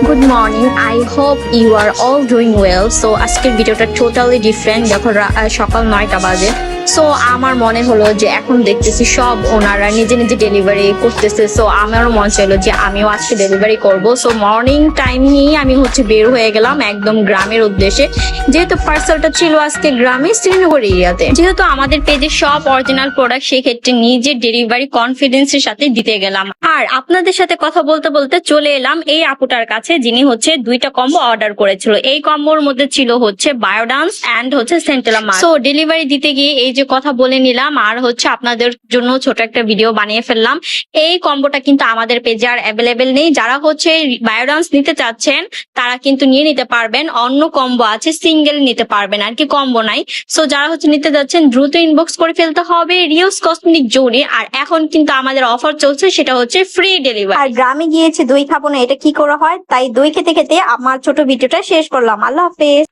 Good morning. I hope you are all doing well. So আজকের ভিডিওটা totally different. দেখো সকাল 9টা বাজে। সো আমার মনে হলো যে এখন দেখতেছি সব ওনারা নিজে নিজে ডেলিভারি করতেছে। সো আমারও মন চাইলো যে আমিও আজকে ডেলিভারি করব। সো মর্নিং টাইম নিয়ে আমি বের হয়ে গেলাম একদম গ্রামের উদ্দেশ্যে, যেহেতু পার্সেলটা ছিল আজকে গ্রামে শ্রীনগর এরিয়াতে। যেহেতু আমাদের পেজে সব অরিজিনাল প্রোডাক্ট, সেই ক্ষেত্রে নিজে ডেলিভারি কনফিডেন্সের সাথে দিতে গেলাম। আর আপনাদের সাথে কথা বলতে বলতে চলে এলাম এই আপুটার কাছে, যিনি দুইটা কম্বো অর্ডার করেছিল। এই কম্বোর মধ্যে ছিল Biodance and Centella mask. So delivery দিতে গিয়ে এই যে কথা বলে নিলাম, আর আপনাদের জন্য ছোট একটা ভিডিও বানিয়ে ফেললাম। এই কম্বোটা কিন্তু আমাদের পেজে আর অ্যাভেলেবেল নেই। যারা বায়োডান্স নিতে চাচ্ছেন তারা কিন্তু নিয়ে নিতে পারবেন। অন্য কম্বো আছে, সিঙ্গেল নিতে পারবেন আর কি, কম্বো নাই। সো যারা নিতে যাচ্ছেন দ্রুত ইনবক্স করে ফেলতে হবে রিউস কসমেটিক জোনে। আর এখন কিন্তু আমাদের অফার চলছে, সেটা ফ্রি ডেলিভারি। আর গ্রামে গিয়েছে দই খাবো না, এটা কি করে হয়? তাই দই খেতে খেতে আমার ছোট ভিডিওটা শেষ করলাম। আল্লাহ হাফেজ।